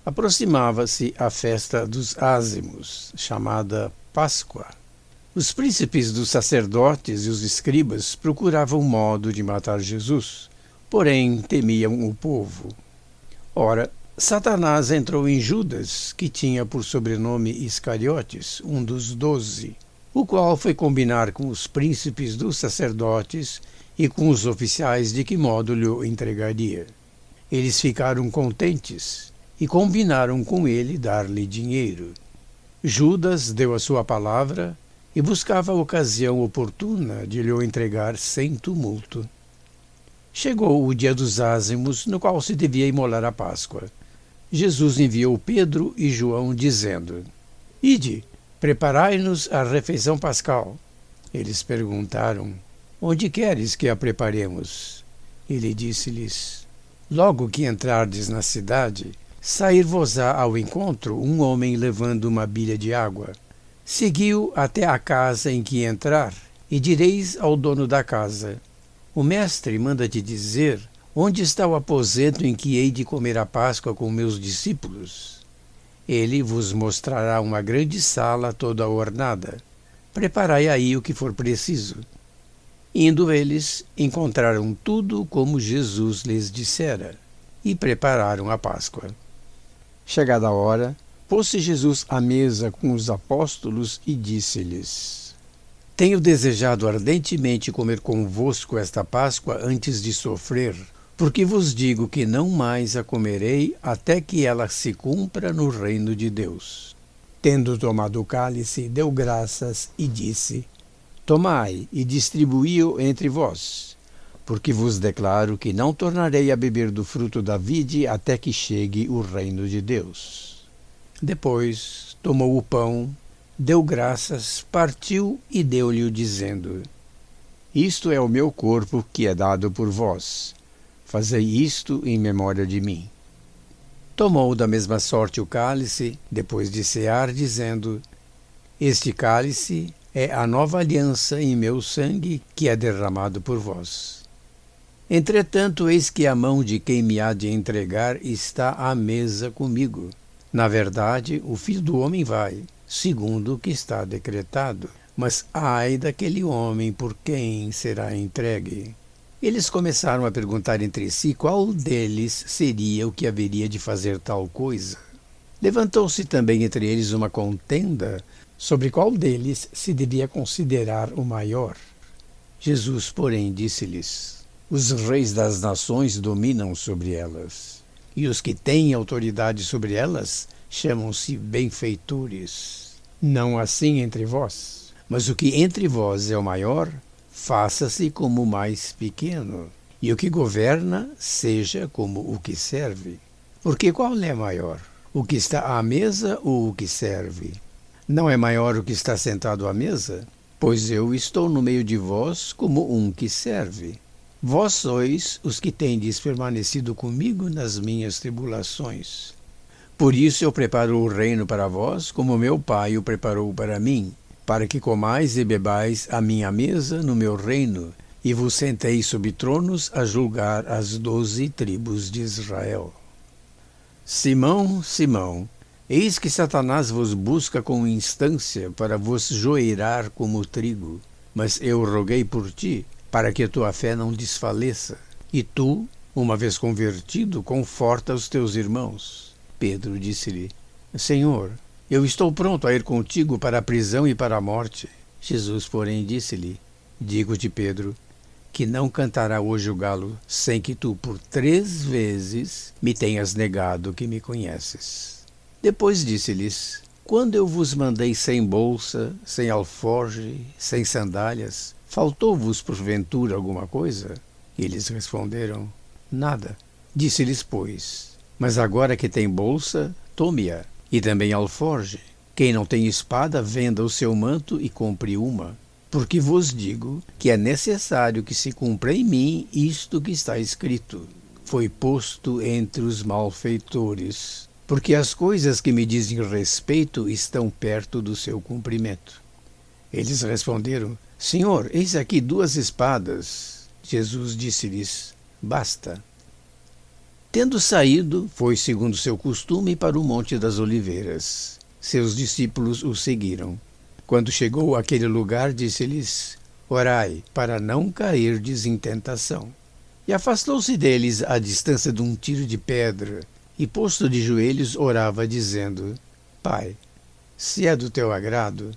Aproximava-se a festa dos ázimos, chamada Páscoa. Os príncipes dos sacerdotes e os escribas procuravam modo de matar Jesus, porém temiam o povo. Ora, Satanás entrou em Judas, que tinha por sobrenome Iscariotes, um dos 12, o qual foi combinar com os príncipes dos sacerdotes e com os oficiais de que modo lhe entregaria. Eles ficaram contentes e combinaram com ele dar-lhe dinheiro. Judas deu a sua palavra e buscava a ocasião oportuna de lhe entregar sem tumulto. Chegou o dia dos ázimos, no qual se devia imolar a Páscoa. Jesus enviou Pedro e João, dizendo: Ide, preparai-nos a refeição pascal. Eles perguntaram: Onde queres que a preparemos? Ele disse-lhes: Logo que entrardes na cidade, sair-vos-á ao encontro um homem levando uma bilha de água. Segui-o até a casa em que entrar, e direis ao dono da casa: O mestre manda-te dizer onde está o aposento em que hei de comer a Páscoa com meus discípulos. Ele vos mostrará uma grande sala toda ornada. Preparai aí o que for preciso. Indo eles, encontraram tudo como Jesus lhes dissera, e prepararam a Páscoa. Chegada a hora, pôs-se Jesus à mesa com os apóstolos e disse-lhes: Tenho desejado ardentemente comer convosco esta Páscoa antes de sofrer, porque vos digo que não mais a comerei até que ela se cumpra no reino de Deus. Tendo tomado o cálice, deu graças e disse: Tomai e distribuí-o entre vós, porque vos declaro que não tornarei a beber do fruto da vide até que chegue o reino de Deus. Depois tomou o pão, deu graças, partiu e deu-lhe, dizendo: Isto é o meu corpo que é dado por vós. Fazei isto em memória de mim. Tomou da mesma sorte o cálice, depois de cear, dizendo: Este cálice é a nova aliança em meu sangue, que é derramado por vós. Entretanto, eis que a mão de quem me há de entregar está à mesa comigo. Na verdade, o Filho do Homem vai, segundo o que está decretado. Mas ai daquele homem por quem será entregue. Eles começaram a perguntar entre si qual deles seria o que haveria de fazer tal coisa. Levantou-se também entre eles uma contenda sobre qual deles se devia considerar o maior. Jesus, porém, disse-lhes: Os reis das nações dominam sobre elas, e os que têm autoridade sobre elas chamam-se benfeitores. Não assim entre vós, mas o que entre vós é o maior, faça-se como o mais pequeno, e o que governa seja como o que serve. Porque qual é maior, o que está à mesa ou o que serve? Não é maior o que está sentado à mesa? Pois eu estou no meio de vós como um que serve. Vós sois os que tendes permanecido comigo nas minhas tribulações. Por isso eu preparo o reino para vós, como meu Pai o preparou para mim, para que comais e bebais à minha mesa no meu reino, e vos senteis sobre tronos a julgar as 12 tribos de Israel. Simão, Simão, eis que Satanás vos busca com instância para vos joeirar como trigo. Mas eu roguei por ti, para que a tua fé não desfaleça. E tu, uma vez convertido, conforta os teus irmãos. Pedro disse-lhe: Senhor, eu estou pronto a ir contigo para a prisão e para a morte. Jesus, porém, disse-lhe: Digo-te, Pedro, que não cantará hoje o galo sem que tu por 3 vezes me tenhas negado que me conheces. Depois disse-lhes: Quando eu vos mandei sem bolsa, sem alforge, sem sandálias, faltou-vos porventura alguma coisa? E eles responderam: Nada. Disse-lhes, pois: Mas agora que tem bolsa, tome-a, e também alforge. Quem não tem espada, venda o seu manto e compre uma. Porque vos digo que é necessário que se cumpra em mim isto que está escrito: Foi posto entre os malfeitores. Porque as coisas que me dizem respeito estão perto do seu cumprimento. Eles responderam: Senhor, eis aqui 2 espadas. Jesus disse-lhes: Basta. Tendo saído, foi segundo seu costume para o Monte das Oliveiras. Seus discípulos o seguiram. Quando chegou àquele lugar, disse-lhes: Orai, para não cairdes em tentação. E afastou-se deles à distância de um tiro de pedra, e posto de joelhos orava, dizendo: Pai, se é do teu agrado,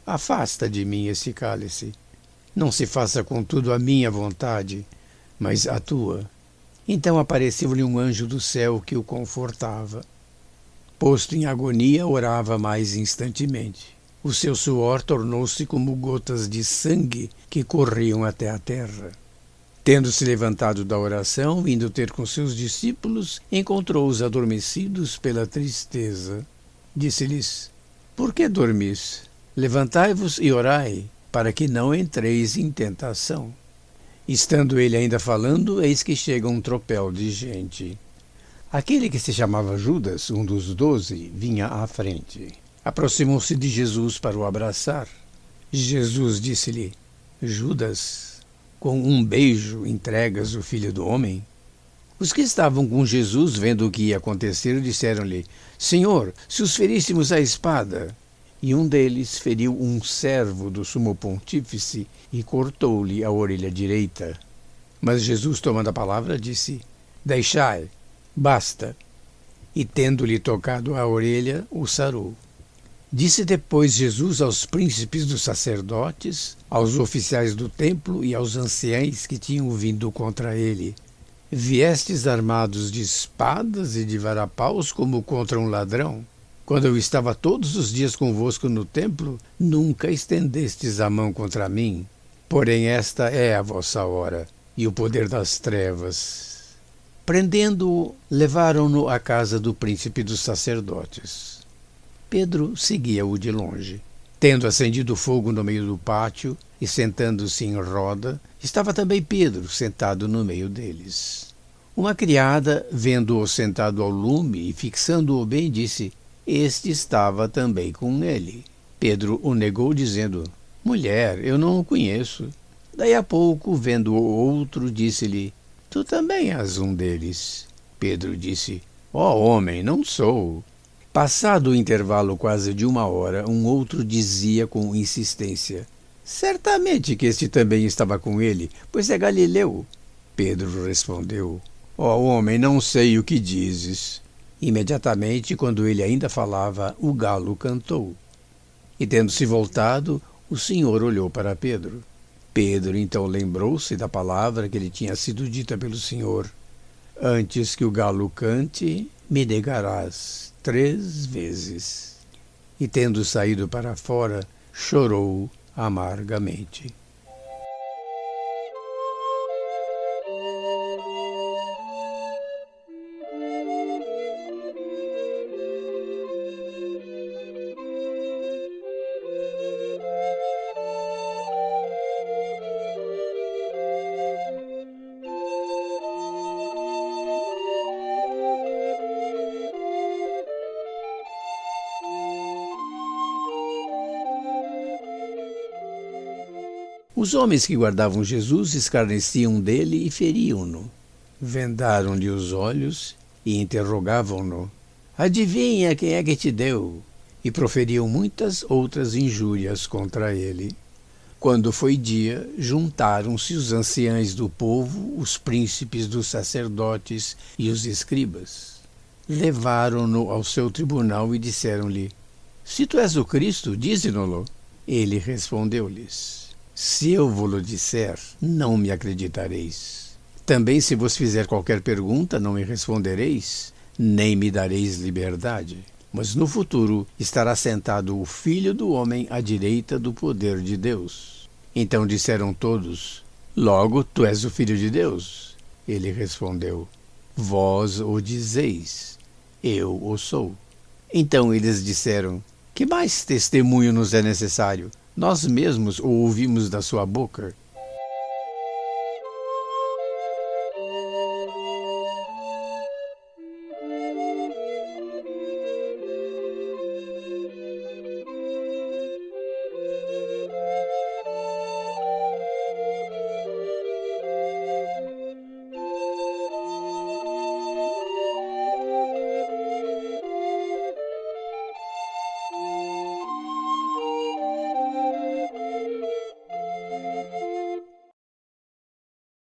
afasta de mim esse cálice. Não se faça contudo a minha vontade, mas a tua. Então apareceu-lhe um anjo do céu que o confortava. Posto em agonia, orava mais instantemente. O seu suor tornou-se como gotas de sangue que corriam até a terra. Tendo-se levantado da oração, indo ter com seus discípulos, encontrou-os adormecidos pela tristeza. Disse-lhes: Por que dormis? Levantai-vos e orai, para que não entreis em tentação. Estando ele ainda falando, eis que chega um tropel de gente. Aquele que se chamava Judas, um dos 12, vinha à frente. Aproximou-se de Jesus para o abraçar. Jesus disse-lhe: Judas, com um beijo entregas o Filho do Homem? Os que estavam com Jesus, vendo o que ia acontecer, disseram-lhe: Senhor, se os feríssemos à espada. E um deles feriu um servo do sumo pontífice e cortou-lhe a orelha direita. Mas Jesus, tomando a palavra, disse: Deixai, basta. E tendo-lhe tocado a orelha, o sarou. Disse depois Jesus aos príncipes dos sacerdotes, aos oficiais do templo e aos anciães que tinham vindo contra ele: Viestes armados de espadas e de varapaus como contra um ladrão? Quando eu estava todos os dias convosco no templo, nunca estendestes a mão contra mim. Porém esta é a vossa hora, e o poder das trevas. Prendendo-o, levaram-no à casa do príncipe dos sacerdotes. Pedro seguia-o de longe. Tendo acendido fogo no meio do pátio e sentando-se em roda, estava também Pedro sentado no meio deles. Uma criada, vendo-o sentado ao lume e fixando-o bem, disse: Este estava também com ele. Pedro o negou, dizendo: Mulher, eu não o conheço. Daí a pouco, vendo o outro, disse-lhe: Tu também és um deles. Pedro disse: Ó homem, não sou. Passado o intervalo quase de 1 hora, um outro dizia com insistência: Certamente que este também estava com ele, pois é galileu. Pedro respondeu: Ó homem, não sei o que dizes. Imediatamente, quando ele ainda falava, o galo cantou. E tendo-se voltado, o Senhor olhou para Pedro. Pedro então lembrou-se da palavra que lhe tinha sido dita pelo Senhor: Antes que o galo cante, me negarás 3 vezes. E tendo saído para fora, chorou amargamente. Os homens que guardavam Jesus escarneciam dele e feriam-no. Vendaram-lhe os olhos e interrogavam-no: Adivinha quem é que te deu? E proferiam muitas outras injúrias contra ele. Quando foi dia, juntaram-se os anciães do povo, os príncipes dos sacerdotes e os escribas. Levaram-no ao seu tribunal e disseram-lhe: Se tu és o Cristo, dize-no-lo. Ele respondeu-lhes: Se eu vos-lo disser, não me acreditareis. Também se vos fizer qualquer pergunta, não me respondereis, nem me dareis liberdade. Mas no futuro estará sentado o Filho do Homem à direita do poder de Deus. Então disseram todos: Logo, tu és o Filho de Deus. Ele respondeu: Vós o dizeis, eu o sou. Então eles disseram: Que mais testemunho nos é necessário? Nós mesmos o ouvimos da sua boca.